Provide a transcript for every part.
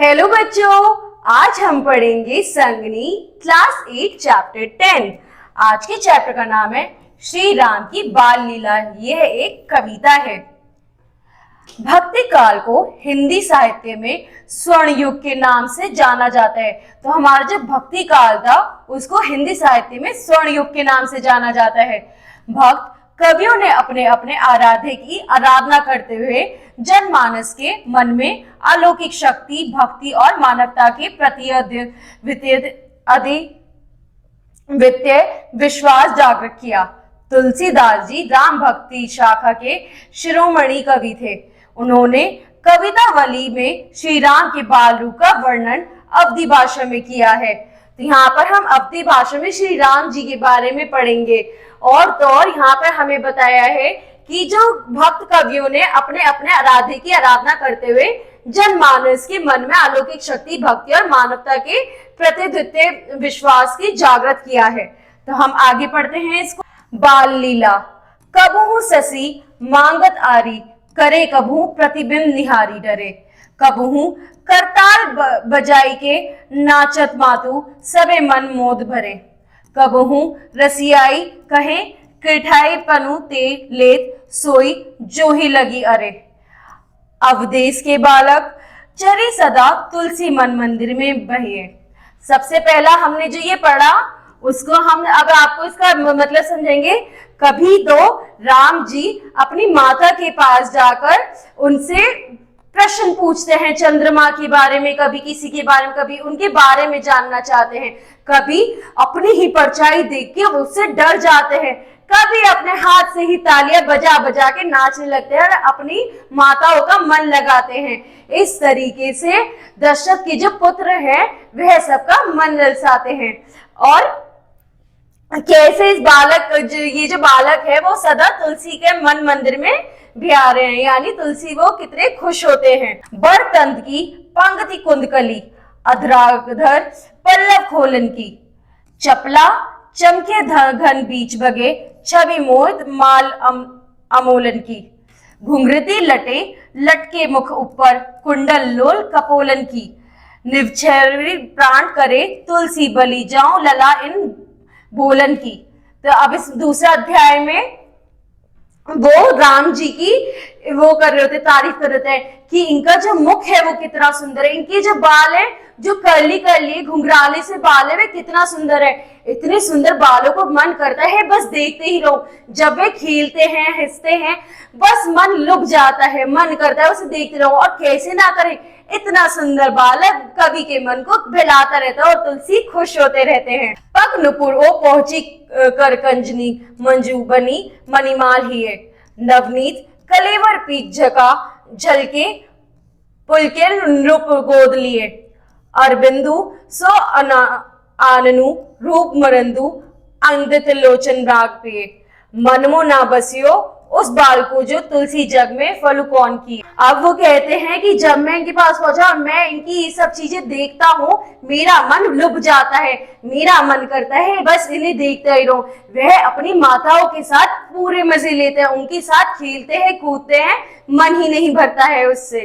Hello बच्चों, आज हम पढ़ेंगे संगनी क्लास 8 चैप्टर 10। आज के चैप्टर का नाम है श्री राम की बाल लीला। यह एक कविता है। भक्ति काल को हिंदी साहित्य में स्वर्ण युग के नाम से जाना जाता है। तो हमारा जो भक्ति काल था उसको हिंदी साहित्य में स्वर्ण युग के नाम से जाना जाता है। भक्त कवियों ने अपने अपने आराध्य की आराधना करते हुए जनमानस के मन में अलौकिक शक्ति, भक्ति और मानवता के प्रति वित्तीय विश्वास जागृत किया। तुलसीदास जी राम भक्ति शाखा के शिरोमणि कवि थे। उन्होंने कवितावली में श्री राम के बाल रूप का वर्णन अवधी भाषा में किया है। तो यहाँ पर हम अवधी भाषा में श्री राम जी के बारे में पढ़ेंगे। और तो और यहाँ पर हमें बताया है कि जो भक्त कवियों ने अपने अपने आराध्य की आराधना करते हुए जनमानस के मन में अलौकिक शक्ति, भक्ति और मानवता के प्रति द्वितीय विश्वास की जागृत किया है। तो हम आगे पढ़ते हैं इसको। बाल लीला। कबहू शशि मांगत आरी, करे कबहू प्रतिबिंब निहारी डरे। कबहू करताल बजाई के नाचत मातु, सबे मन मोद भरे। कबहू रसियाई कहे किठाई पनु ते लेत, सोई जो ही लगी अरे। अवदेश के बालक चरी सदा तुलसी मन मंदिर में बहे। सबसे पहला हमने जो ये पढ़ा उसको हम अब आपको इसका मतलब समझेंगे। कभी तो राम जी अपनी माता के पास जाकर उनसे प्रश्न पूछते हैं चंद्रमा के बारे में, कभी किसी के बारे में, कभी उनके बारे में जानना चाहते हैं। कभी अपनी ही परछाई देख के उससे डर जाते हैं। कभी अपने हाथ से ही तालियां बजा बजा के नाचने लगते हैं और अपनी माताओं का मन लगाते हैं। इस तरीके से दशरथ के जो पुत्र हैं वह सबका मन ललचाते हैं। और कैसे इस बालक ये जो बालक है वो सदा तुलसी के मन मंदिर में बिहार रहे हैं, यानी तुलसी वो कितने खुश होते हैं। बरतंत की पंक्ति कुंदकली, अधराधर पल्लव खोलन की। चपला चमके घन बीच बगे, छवि मोहित माल अमोलन की। घुंघरती लटे लटके मुख ऊपर, कुंडल लोल कपोलन की। निवछरी प्राण करे तुलसी बलि, जाऊं लला इन बोलन की। तो अब इस दूसरा अध्याय में वो राम जी की वो कर रहे होते, तारीफ कर रहे थे कि इनका जो मुख है वो कितना सुंदर है, इनके जो बाल है जो कर्ली कर्ली घुंघराले से बाल है वे कितना सुंदर है। इतने सुंदर बालों को मन करता है बस देखते ही रहो। जब वे खीलते हैं, हंसते हैं, बस मन लुभ जाता है, मन करता है उसे देखते रहो। और कैसे ना करे, इतना सुंदर बालक कवि के मन को बहलाता रहता है और तुलसी खुश होते रहते हैं। पग नुपुर ओ पहुंची कर कंजनी, मंजू बनी मणिमाल ही है। नवनीत कलेवर पीठ झका, झलके पुलके नृप गोद लिए। अरबिंदु सो आननु, रूप मरंदु अंधित लोचन राग पिए। मनमो ना बसियो उस बाल को जो तुलसी जग में फलु कौन की। अब वो कहते हैं कि जब मैं इनके पास पहुंचा और मैं इनकी ये सब चीजें देखता हूँ, मेरा मन लुभ जाता है, मेरा मन करता है बस इन्हें देखते ही रहो। वह अपनी माताओं के साथ पूरे मजे लेते हैं, उनके साथ खेलते हैं, कूदते हैं, मन ही नहीं भरता है उससे।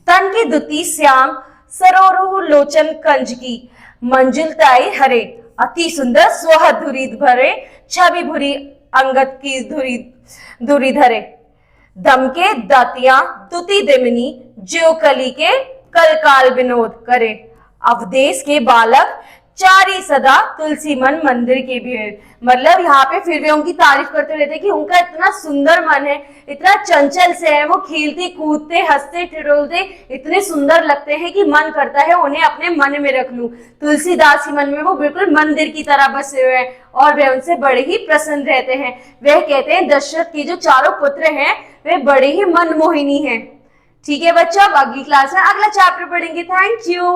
तन की दुती श्याम सरोरु लोचन कंज की, मंजुलताई हरे। अति सुंदर सोहद धुरी भरे, छवि भुरी अंगत की धुरी धरे। दम के दातियां दुति दिमनी, ज्यो कली के कलकाल विनोद करे। अवदेश के बालक चारी सदा तुलसी मन मंदिर के भीड़। मतलब यहाँ पे फिर भी उनकी तारीफ करते रहते कि उनका इतना सुंदर मन है, इतना चंचल से है, वो खेलते कूदते हंसते ठिठोलते इतने सुंदर लगते हैं कि मन करता है उन्हें अपने मन में रख लूं। तुलसीदास के मन में वो बिल्कुल मंदिर की तरह बसे हुए हैं और वे उनसे बड़े ही प्रसन्न रहते हैं। वह कहते हैं दशरथ के जो चारों पुत्र हैं वे बड़े ही मनमोहिनी हैं। ठीक है बच्चों, अब अगली क्लास में अगला चैप्टर पढ़ेंगे। Thank you.